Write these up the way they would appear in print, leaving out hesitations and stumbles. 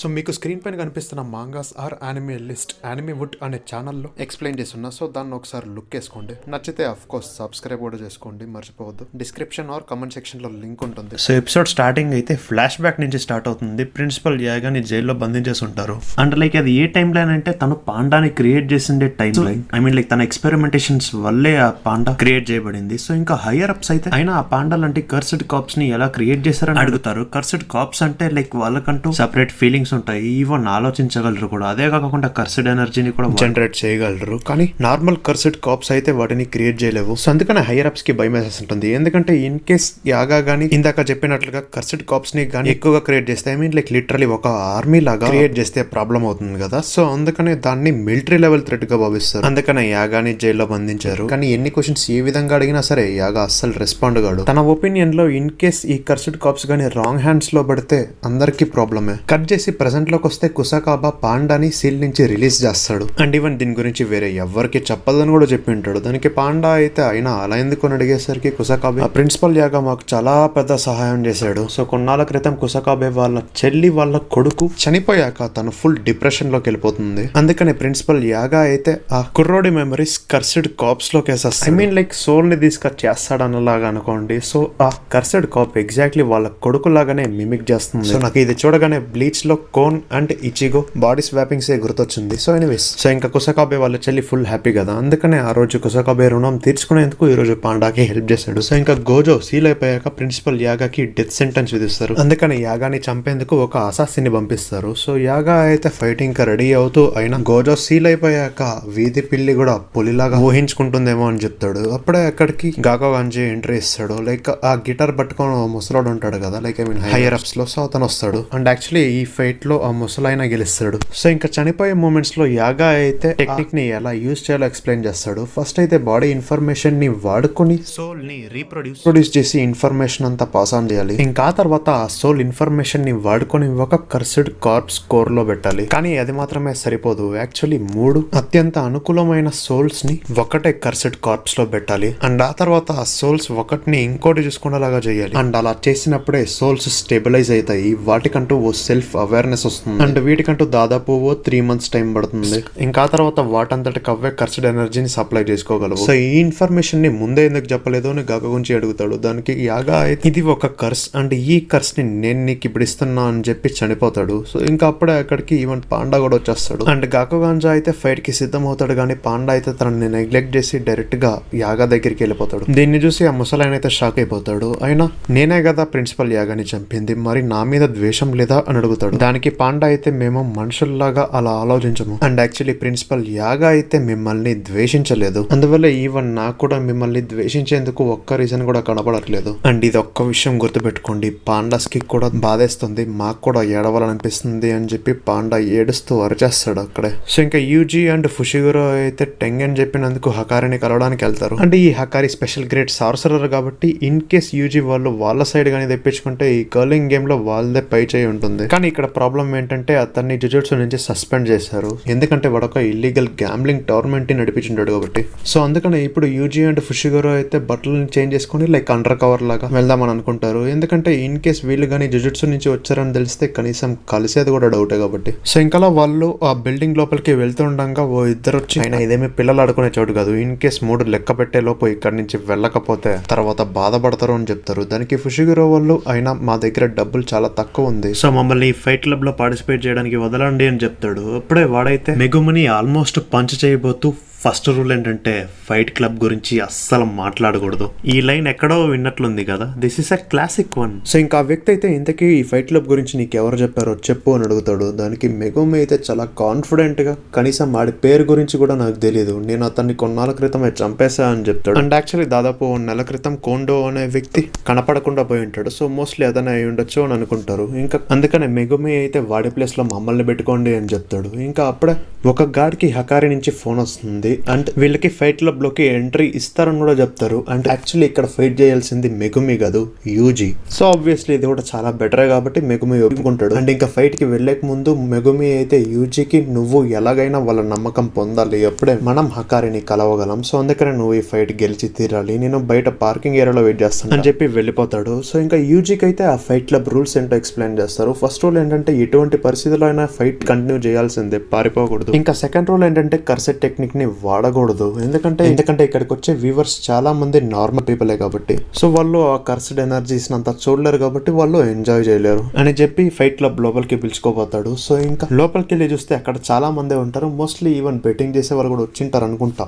So మీకు screen పైన కనిపిస్తున్న mangas or anime list Anime Wood అనే ఛానల్లో ఎక్స్ప్లెయిన్ చేస్తున్నా. సో దాన్ని ఒకసారి లుక్ వేసుకోండి. నచ్చితే అఫ్ కోర్స్ సబ్స్క్రైబ్ కూడా చేసుకోండి, మర్చిపోవద్దు. డిస్క్రిప్షన్ ఆర్ కమెంట్ సెక్షన్ లో లింక్ ఉంటుంది. సో ఎపిసోడ్ స్టార్టింగ్ అయితే ఫ్లాష్ బ్యాక్ నుంచి స్టార్ట్ అవుతుంది. ప్రిన్సిపల్ యాగాని జైల్లో బంధించేసి ఉంటారు. అండ్ లైక్ అది ఏ టైం లైన్ అంటే తను పాండాని క్రియేట్ చేసిండే timeline. I mean like తన ఎక్స్పెరిమెంటేషన్స్ వల్లే ఆ పాండా క్రియేట్ చేయబడింది. సో ఇంకా హయ్యర్ అప్స్ అయితే అయినా ఆ పాండా లాంటి కర్స్డ్ కాప్స్ ని ఎలా క్రియేట్ చేశారని అడుగుతారు. కర్స్డ్ కాప్స్ అంటే లైక్ వాళ్ళకంటూ సెపరేట్ ఫీలింగ్స్ ఉంటాయి, ఈవెన్ ఆలోచించగలరు కూడా. అదే కాకుండా కర్స్డ్ ఎనర్జీని కూడా జనరేట్ చేయగలరు. కానీ నార్మల్ కర్స్డ్ కాప్స్ అయితే వాటిని క్రియేట్ చేయలేవు. సో అందుకని హైయర్ అప్స్ కి భయం వేసేస్తుంటుంది. ఎందుకంటే ఇన్ కేస్ యాగా గానీ ఇందాక చెప్పినట్లుగా కర్స్డ్ కాప్స్ ని గానీ ఎక్కువగా క్రియేట్ చేస్తే, ఐ మీన్ లైక్ లిటరలీ ఒక ఆర్మీ లాగా క్రియేట్ చేస్తే ప్రాబ్లం అవుతుంది కదా. సో అందుకనే దాన్ని మిలిటరీ లెవెల్ థ్రెట్ గా భావిస్తారు. అందుకనే యాగాని జైల్లో బంధించారు. కానీ ఎన్ని క్వశ్చన్స్ ఏ విధంగా అడిగినా సరే యాగా అస్సలు రెస్పాండ్ కాడు. తన ఒపీనియన్ లో ఇన్ కేస్ ఈ కర్స్డ్ కాప్స్ గానీ రాంగ్ హ్యాండ్స్ లో పడితే అందరికి ప్రాబ్లమే. కట్ చేసి ప్రెసెంట్ లోకి వస్తే కుసాకాబా పాండాని సీల్ నుంచి రిలీజ్ చేస్తాడు. అండ్ ఈవెన్ దీని గురించి వేరే ఎవరికి చెప్పదని కూడా చెప్పి ఉంటాడు. దానికి పాండా అయితే అయినా అలా ఎందుకు అని అడిగేసరికి కుసాకాబే ప్రిన్సిపల్ యాగా మాకు చాలా పెద్ద సహాయం చేశాడు. సో కొన్నాళ్ళ క్రితం కుసాకాబే వాళ్ళ చెల్లి వాళ్ళ కొడుకు చనిపోయాక తను ఫుల్ డిప్రెషన్ లోకి వెళ్ళిపోతుంది. అందుకని ప్రిన్సిపల్ యాగా అయితే ఆ కుర్రోడి మెమరీస్ కర్స్డ్ కాప్స్ లోకి వేసేస్తాడు. ఐ మీన్ లైక్ సోల్ ని తీసుకొచ్చి చేస్తాడన్నలాగా అనుకోండి. సో ఆ కర్స్డ్ కాప్ ఎగ్జాక్ట్లీ వాళ్ళ కొడుకు లాగానే మిమిక్ చేస్తుంది. సో నాకు ఇది చూడగానే బ్లీచ్ లో కోన్ అండ్ ఇచిగో బాడీ స్వాపింగ్స్ ఏ గుర్తొచ్చింది. సో ఎనీవేస్, సో ఇంకా కుసాకాబే వాళ్ళ చెల్లి ఫుల్ హ్యాపీ కదా. అందుకనే ఆ రోజు కుసాకాబే రుణం తీర్చుకునేందుకు ఈ రోజు పాండాకి హెల్ప్ చేశాడు. సో ఇంకా గోజో సీల్ అయిపోయాక ప్రిన్సిపల్ యాగాకి డెత్ సెంటెన్స్ విధిస్తారు. అందుకని యాగాని చంపేందుకు ఒక అసాసిని పంపిస్తారు. సో యాగా అయితే ఫైటింగ్ కి రెడీ అవుతూ అయినా గోజో సీల్ అయిపోయాక వీధి పిల్లి కూడా పులిలాగా ఊహించుకుంటుందేమో అని చెప్తాడు. అప్పుడే అక్కడికి గాకో గంజి ఎంట్రీ ఇస్తాడు. లైక్ ఆ గిటార్ పట్టుకొని ముసలాడు ఉంటాడు కదా, like I mean higher ups లో. సో అతను వస్తాడు. అండ్ యాక్చువల్లీ ఈ ఫైట్ లో ఆ ముసలైన గెలుస్తాడు. సో ఇంకా చనిపోయే మూమెంట్స్ లో యాగా అయితే టెక్నిక్ ని ఎలా యూజ్ చేయాలో ఎక్స్ప్లెయిన్ చేస్తాడు. ఫస్ట్ అయితే బాడీ ఇన్ఫర్మేషన్ ని వాడుకొని సోల్ ని రీప్రొడ్యూస్ చేసి ఇన్ఫర్మేషన్ అంతా పాస్ ఆన్ చేయాలి. ఇంకా ఆ తర్వాత ఆ సోల్ ఇన్ఫర్మేషన్ ని వాడుకొని ఒక కర్స్డ్ కార్ప్స్ కోర్ లో పెట్టాలి. కానీ అది మాత్రమే సరిపోదు. యాక్చువల్లీ 3 అత్యంత అనుకూలమైన సోల్స్ ని ఒకటే కర్స్డ్ కార్ప్స్ లో పెట్టాలి. అండ్ ఆ తర్వాత ఆ సోల్స్ ఒకటిని ఇంకోటి చూసుకునేలాగా చేయాలి. అండ్ అలా చేసినప్పుడే సోల్స్ స్టెబిలైజ్ అవుతాయి. వాటికంటూ ఓ సెల్ఫ్ అవేర్నెస్ వస్తుంది. అండ్ వీటికంటూ దాదాపు 3 months టైం పడుతుంది. ఇంకా తర్వాత వాటంతటి కవ్వే కర్స్డ్ ఎనర్జీని సప్లై చేసుకోగలవు. సో ఈ ఇన్ఫర్మేషన్ ని ముందే ఎందుకు చెప్పలేదు అని గాగా గురించి అడుగుతాడు. దానికి యాగా ఇది ఒక కర్స్ అండ్ ఈ కర్స్ ని నేను నీకు ఇప్పుడు ఇస్తున్నా అని చెప్పి చనిపోతాడు. సో ఇంకా అప్పుడే అక్కడికి ఈవెన్ పాండా కూడా వచ్చేస్తాడు. అండ్ గాకోగాంజా అయితే ఫైట్ కి సిద్ధం అవుతాడు. కానీ పాండా అయితే తనని నెగ్లెక్ట్ చేసి డైరెక్ట్ గా యాగా దగ్గరికి వెళ్ళిపోతాడు. దీన్ని చూసి ఆ ముసలాయన అయితే షాక్ అయిపోతాడు. అయినా నేనే కదా ప్రిన్సిపల్ యాగాని చంపింది, మరి నా మీద ద్వేషం లేదా అని అడుగుతాడు. దానికి పాండా అయితే మేము మనుషుల్లాగా అలా ఆలోచించము. అండ్ యాక్చువల్లీ ప్రిన్సిపల్ యాగా అయితే మిమ్మల్ని ద్వేషించలేదు. అందువల్ల ఈవెన్ నాకు కూడా మిమ్మల్ని ద్వేషించేందుకు ఒక్క రీజన్ కూడా కనపడట్లేదు. అండ్ ఇది ఒక్క విషయం గుర్తుపెట్టుకోండి, పాండాస్ కి కూడా బాధేస్తుంది, మాకు కూడా ఏడవాలనిపిస్తుంది అని చెప్పి పాండా ఏడుస్తూ అరిచేస్తాడు అక్కడే. సో ఇంకా యూజీ అండ్ ఫుషిగురో అయితే టెంగ్ అని చెప్పినందుకు హకారిని కలవడానికి వెళ్తారు. అంటే ఈ హకారి స్పెషల్ గ్రేడ్ సార్సరర్ కాబట్టి ఇన్ కేస్ యూజీ వాళ్ళు వాళ్ళ సైడ్ గానీ తెప్పించుకుంటే ఈ కర్లింగ్ గేమ్ లో వాళ్ళదే పై చేయి ఉంటుంది. కానీ ఇక్కడ ప్రాబ్లం ఏంటంటే అతన్ని జుజుట్సు నుంచి సస్పెండ్ చేశారు. ఎందుకంటే వాడొక ఇల్లీగల్ గ్యాంబ్లింగ్ టోర్నమెంట్ ని నడిపించుంటాడు కాబట్టి. సో అందుకనే ఇప్పుడు యూజీ అండ్ ఫుషిగురో అయితే బట్టలను చేంజ్ చేసుకుని లైక్ అండర్ కవర్ లాగా వెళ్దామని అనుకుంటారు. ఎందుకంటే ఇన్ కేస్ వీళ్ళు కానీ జుజుట్సు నుంచి వచ్చారని తెలిస్తే కనీసం కలిసేది కూడా డౌటే కాబట్టి. సో ఇంకా వాళ్ళు ఆ బిల్డింగ్ లోపలికి వెళ్తుండగా ఓ ఇద్దరు వచ్చి ఆయన ఇదేమి పిల్లలు ఆడుకునే చోటు కాదు, ఇన్ కేస్ 3 లెక్క పెట్టే లోపు ఇక్కడ నుంచి వెళ్ళకపోతే తర్వాత బాధపడతారు అని చెప్తారు. దానికి ఫుషిగురో వాళ్ళు అయినా మా దగ్గర డబ్బులు చాలా తక్కువ ఉంది, సో మమ్మల్ని ఫైట్ క్లబ్ లో పార్టిసిపేట్ చేయడానికి వదలండి అని చెప్తాడు. అప్పుడే వాడైతే మెగుమని ఆల్మోస్ట్ పంచ్ చేయబోతూ ఫస్ట్ రూల్ ఏంటంటే ఫైట్ క్లబ్ గురించి అస్సలు మాట్లాడకూడదు. ఈ లైన్ ఎక్కడో విన్నట్లుంది కదా, this is a classic one. So ఇంకా ఆ వ్యక్తి అయితే ఇంతకీ ఈ ఫైట్ క్లబ్ గురించి నీకు ఎవరు చెప్పారో చెప్పు అని అడుగుతాడు. దానికి మెగుమి అయితే చాలా కాన్ఫిడెంట్ గా కనీసం వాడి పేరు గురించి కూడా నాకు తెలియదు, నేను అతన్ని కొన్నాళ్ళ క్రితమే చంపేశా అని చెప్తాడు. అండ్ యాక్చువల్లీ దాదాపు 1 నెల క్రితం కోండో అనే వ్యక్తి కనపడకుండా పోయి ఉంటాడు. సో మోస్ట్లీ అతనే అయి ఉండొచ్చు అని అనుకుంటారు. ఇంకా అందుకనే మెగుమి అయితే వాడి ప్లేస్ లో మమ్మల్ని పెట్టుకోండి అని చెప్తాడు. ఇంకా అప్పుడే ఒక గాడికి హకారి నుంచి ఫోన్ వస్తుంది. ఉంటుంది. అండ్ వీళ్ళకి ఫైట్ క్లబ్ లోకి ఎంట్రీ ఇస్తారని కూడా చెప్తారు. అండ్ యాక్చువల్లీ ఇక్కడ ఫైట్ చేయాల్సింది మెగుమి కాదు, యూజీ. సో ఆబ్వియస్లీ ఇది కూడా చాలా బెటరే కాబట్టి మెగుమి ఒప్పుకుంటాడు. అండ్ ఇంకా ఫైట్ కి వెళ్లేక ముందు మెగుమి అయితే యూజీకి నువ్వు ఎలాగైనా వాళ్ళ నమ్మకం పొందాలి, ఎప్పుడే మనం హకారిని కలవగలం, సో అందుకనే నువ్వు ఈ ఫైట్ గెలిచి తీరాలి, నేను బయట పార్కింగ్ ఏరియాలో వెయిట్ చేస్తాను అని చెప్పి వెళ్ళిపోతాడు. సో ఇంకా యూజీకి అయితే ఆ ఫైట్ క్లబ్ రూల్స్ ఏంటో ఎక్స్ప్లెయిన్ చేస్తారు. ఫస్ట్ రూల్ ఏంటంటే ఎటువంటి పరిస్థితుల్లో అయినా ఫైట్ కంటిన్యూ చేయాల్సిందే, పారిపోకూడదు. ఇంకా సెకండ్ రూల్ ఏంటంటే కర్సెట్ టెక్నిక్ ని వాడకూడదు, ఎందుకంటే ఇక్కడికి వచ్చే వ్యూవర్స్ చాలా మంది నార్మల్ పీపులే కాబట్టి, సో వాళ్ళు ఆ కర్సెడ్ ఎనర్జీస్ అంతా చూడలేరు కాబట్టి వాళ్ళు ఎంజాయ్ చేయలేరు అని చెప్పి ఫైట్ క్లబ్ లోపలికి పిలుచుకోపోతాడు. సో ఇంకా లోపలికి వెళ్ళి చూస్తే అక్కడ చాలా మందే ఉంటారు. మోస్ట్లీ ఈవెన్ బెట్టింగ్ చేసే వాళ్ళు కూడా వచ్చింటారు అనుకుంటా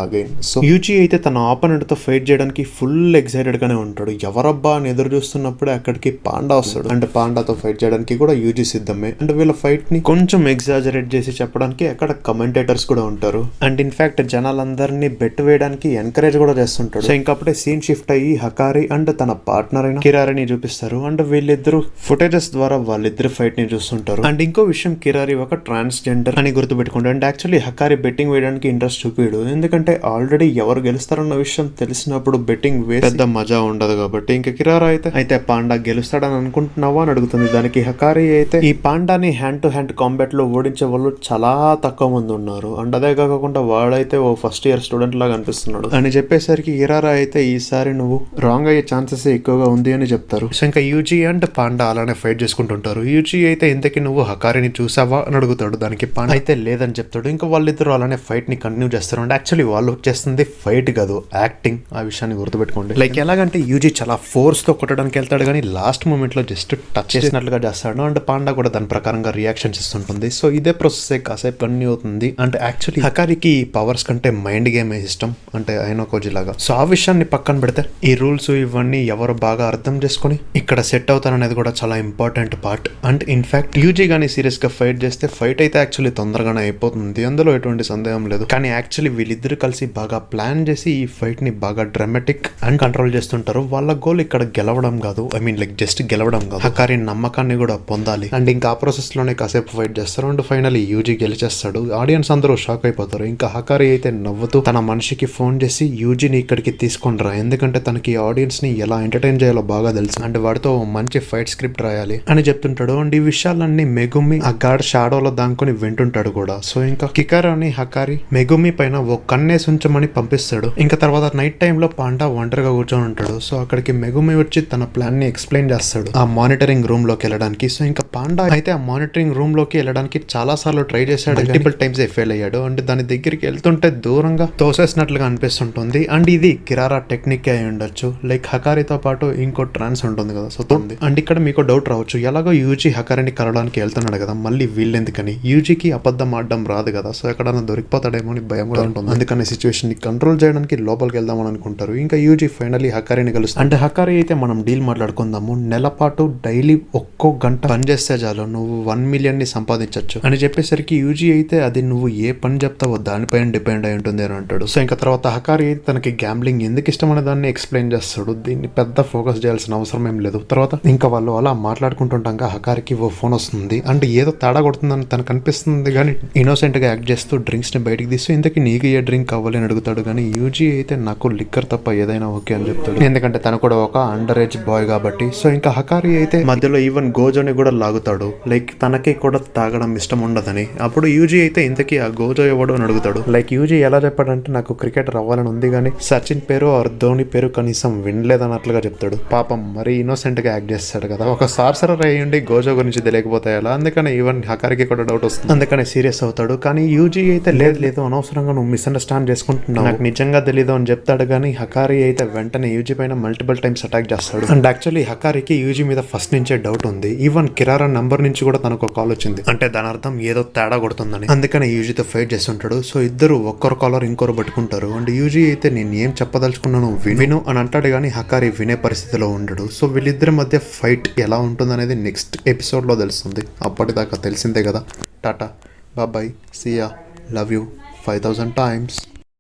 అగైన్. సో యూజీ అయితే తన ఆపోనెంట్ తో ఫైట్ చేయడానికి ఫుల్ ఎక్సైటెడ్ గానే ఉంటాడు. ఎవరబ్బా అని ఎదురు చూస్తున్నప్పుడే అక్కడికి పాండా వస్తాడు. అండ్ పాండాతో ఫైట్ చేయడానికి కూడా యూజీ సిద్ధమే. అండ్ వీళ్ళ ఫైట్ ని కొంచెం ఎగ్జాజరేట్ చేసి చెప్పడానికి అక్కడ కమెంటేటర్స్ కూడా ఉంటారు. అండ్ ఇన్ఫాక్ట్ జనాలందరినీ బెట్ వేయడానికి ఎంకరేజ్ కూడా చేస్తుంటాడు. సో ఇంకప్పుడే సీన్ షిఫ్ట్ అయ్యి హకారి అండ్ తన పార్ట్నర్ అయిన కిరారిని చూపిస్తారు. అండ్ వీళ్ళిద్దరు ఫుటేజెస్ ద్వారా వాళ్ళిద్దరు ఫైట్ ని చూస్తుంటారు. అండ్ ఇంకో విషయం, కిరారి ఒక ట్రాన్స్జెండర్ అని గుర్తుపెట్టుకుంటాడు. అండ్ యాక్చువల్లీ హకారి బెట్టింగ్ వేయడానికి ఇంట్రెస్ట్ చూపిడు, ఎందుకంటే ఆల్రెడీ ఎవరు గెలుస్తారన్న విషయం తెలిసినప్పుడు బెట్టింగ్ వేసి పెద్ద మజా ఉండదు కాబట్టి. ఇంకా కిరారా అయితే పాండా గెలుస్తాడని అనుకుంటున్నావా అని అడుగుతుంది. దానికి హకారి అయితే ఈ పాండాని హ్యాండ్ టు హ్యాండ్ కాంబాట్ లో ఓడించే వాళ్ళు చాలా తక్కువ మంది ఉన్నారు, అండ్ అదే కాకుండా వాడైతే ఓ ఫస్ట్ ఇయర్ స్టూడెంట్ లాగా అనిపిస్తున్నాడు అని చెప్పేసరికి కిరారా అయితే ఈసారి నువ్వు రాంగ్ అయ్యే ఛాన్సెస్ ఎక్కువగా ఉంది అని చెప్తారు. సో ఇంకా యూజీ అండ్ పాండా అలానే ఫైట్ చేసుకుంటుంటారు. యూజీ అయితే ఇంతకీ నువ్వు హకారిని చూసావా అని అడుగుతాడు. దానికి పాండా అయితే లేదని చెప్తాడు. ఇంకా వాళ్ళిద్దరు అలానే ఫైట్ ని కంటిన్యూ చేస్తారు. యాక్చువల్లీ వాళ్ళు చేస్తుంది ఫైట్ కాదు, యాక్టింగ్. ఆ విషయాన్ని గుర్తుపెట్టుకోండి. లైక్ ఎలాగంటే యూజీ చాలా ఫోర్స్ తో కొట్టడానికి వెళ్తాడు, కానీ లాస్ట్ మూమెంట్ లో జస్ట్ టచ్ చేసినట్లుగా చేస్తాడు. అండ్ పాండా కూడా దాని ప్రకారంగా రియాక్షన్స్ ఇస్తుంటుంది. సో ఇదే ప్రాసెస్ కాసేపు కంటిన్యూ అవుతుంది. అంటే యాక్చువల్లీ హకారికి పవర్స్ కంటే మైండ్ గేమ్ ఇష్టం, అంటే ఐనోకోజీ లాగా. సో ఆ విషయాన్ని పక్కన పెడితే ఈ రూల్స్ ఇవన్నీ ఎవరు బాగా అర్థం చేసుకుని ఇక్కడ సెట్ అవుతారనేది కూడా చాలా important part. And in fact UG గానీ సీరియస్ గా ఫైట్ చేస్తే ఫైట్ అయితే యాక్చువల్లీ తొందరగానే అయిపోతుంది, అందులో ఎటువంటి సందేహం లేదు. కానీ యాక్చువల్లీ వీళ్ళిద్దరు కలిసి బాగా ప్లాన్ చేసి ఈ ఫైట్ ని బాగా డ్రామాటిక్ అండ్ కంట్రోల్ చేస్తుంటారు. వాళ్ళ గోల్ ఇక్కడ గెలవడం కాదు, ఐ మీన్ లైక్ జస్ట్ గెలవడం కాదు, హకారి నమ్మకాన్ని కూడా పొందాలి. అండ్ ఇంకా ఆ ప్రాసెస్ లోనే కాసేపు ఫైట్ చేస్తారు. అండ్ ఫైనల్లీ యూజీ గెలిచేస్తాడు. ఆడియన్స్ అందరూ షాక్ అయిపోతారు. ఇంకా హకారి అయితే నవ్వుతూ తన మనిషికి ఫోన్ చేసి యూజీని ఇక్కడికి తీసుకొని రా, ఎందుకంటే తనకి ఆడియన్స్ ని ఎలా ఎంటర్టైన్ చేయాలో బాగా తెలుసు, అండ్ వాడితో మంచి ఫైట్ స్క్రిప్ట్ రాయాలి అని చెప్తుంటాడు. అండ్ ఈ విషయాలన్నీ మెగుమి ఆ గాడ్ షాడోలో దాంకొని వింటుంటాడు కూడా. సో ఇంకా కికారాని హకారి మెగుమి పైన ఓ కన్నేసి ఉంచమని పంపిస్తాడు. ఇంకా తర్వాత నైట్ టైంలో పాండా ఒంటరిగా కూర్చొని ఉంటాడు. సో అక్కడికి మెగుమి వచ్చి తన ప్లాన్ ని ఎక్స్ప్లెయిన్ చేస్తాడు ఆ మానిటరింగ్ రూమ్ లోకి వెళ్ళడానికి. సో ఇంకా పాండా అయితే ఆ మానిటరింగ్ రూమ్ లోకి వెళ్ళడానికి చాలా సార్లు ట్రై చేశాడు, మల్టిపుల్ టైమ్స్ ఫెయిల్ అయ్యాడు. అండ్ దాని దగ్గరికి వెళ్తుంటే దూరంగా తోసేసినట్లుగా అనిపిస్తుంటుంది. అండ్ ఇది కిరారా టెక్నిక్ అయి ఉండొచ్చు. లైక్ హకారితో పాటు ఇంకో ట్రాన్స్ ఉంటుంది కదా, సో అండ్ ఇక్కడ మీకు డౌట్ రావచ్చు, ఎలాగో యూజీ హకారిని కలవడానికి వెళ్తున్నాడు కదా, మళ్ళీ వీళ్ళెందుకని? యూజీకి అబద్ధం ఆడడం రాదు కదా, సో ఎక్కడన్నా దొరికిపోతాడేమో అని భయం కూడా ఉంటుంది. అందుకని సిచ్యువేషన్ ని కంట్రోల్ చేయడానికి లోపలికి వెళ్దామని అనుకుంటారు. ఇంకా యూజీ ఫైనల్లీ హకారిని కలుస్తుంది. అంటే హకారి అయితే మనం డీల్ మాట్లాడుకుందాము, నెల పాటు డైలీ ఒక్కో గంట పని చేస్తే చాలు నువ్వు 1 మిలియన్ ని సంపాదించవచ్చు అని చెప్పేసరికి యూజీ అయితే అది నువ్వు ఏ పని చెప్తావో దానిపైన డిపెండ్ అయి ఉంటుంది అని అంటాడు. సో ఇంకా తర్వాత హకారి అయితే తనకి గ్యాంబ్లింగ్ ఎందుకు ఇష్టం అనే దాన్ని ఎక్స్ప్లెయిన్ చేస్తాడు. దీన్ని పెద్ద ఫోకస్ చేయాల్సిన అవసరం ఏం లేదు. తర్వాత ఇంకా వాళ్ళు అలా మాట్లాడుకుంటుండగా హకారికి ఓ ఫోన్ వస్తుంది. అంటే ఏదో తేడా కొడుతుందని తనకు అనిపిస్తుంది, కానీ ఇన్నోసెంట్ గా యాక్ట్ చేస్తూ డ్రింక్స్ ని బయటకు తీస్తూ ఇంతకీ నీకు ఏ డ్రింక్ కావాలి అని అడుగుతాడు. కానీ యూజీ అయితే నాకు లిక్కర్ తప్ప ఏదైనా ఓకే అని చెప్తాడు, ఎందుకంటే తను కూడా ఒక అండర్ ఏజ్ బాయ్ కాబట్టి. సో ఇంకా హకారి అయితే మధ్యలో ఈవెన్ గోజోని కూడా లాగుతాడు, లైక్ తనకి కూడా తాగడం ఇష్టం ఉండదని. అప్పుడు యూజీ అయితే ఇంతకీ ఆ గోజో ఎవడు అని అడుగుతాడు. లైక్ యూజీ ఎలా చెప్పాడంటే నాకు క్రికెటర్ అవ్వాలని ఉంది, కానీ సచిన్ పేరు ఆర్ ధోని పేరు కనీసం వినలేదన్నట్లుగా చెప్తాడు. పాపం మరి ఇన్నోసెంట్ గా యాక్ట్ చేస్తాడు కదా, ఒక సార్సరర్ అయ్యండి గోజో గురించి తెలియకపోతే ఎలా, అందుకని ఈవెన్ హకారికి కూడా డౌట్ వస్తుంది, అందుకని సీరియస్ అవుతాడు. కానీ యూజీ అయితే లేదు అనవసరంగా నువ్వు మిస్అండర్స్టాండ్ చేసుకుంటున్నావు, నాకు నిజంగా తెలీదు అని చెప్తాడు. కానీ హకారి అయితే వెంటనే యూజీ పైన మల్టిపుల్ టైమ్స్ అటాక్ చేస్తాడు. అండ్ యాక్చువల్లీ హకారికి యూజీ మీద ఫస్ట్ నుంచే డౌట్ ఉంది. ఈవెన్ కిరారా నంబర్ నుంచి కూడా తనకు కాల్ వచ్చింది, అంటే దాని అర్థం ఏదో తేడా కొడుతుందని. అందుకని యూజీతో ఫైట్ చేస్తుంటాడు. సో ఇద్దరు ఒక్కరు కాలర్ ఇంకొరు పట్టుకుంటారు. అండ్ యూజీ అయితే నేను ఏం చెప్పదలుచుకున్నాను విను అని అంటాడు, కానీ హకారి వినే పరిస్థితిలో ఉండడు. సో వీళ్ళిద్దరి మధ్య ఫైట్ ఎలా ఉంటుందనేది నెక్స్ట్ ఎపిసోడ్ లో తెలుస్తుంది. అప్పటిదాకా తెలిసిందే కదా. Tata, bye, see ya, love you 5000 times.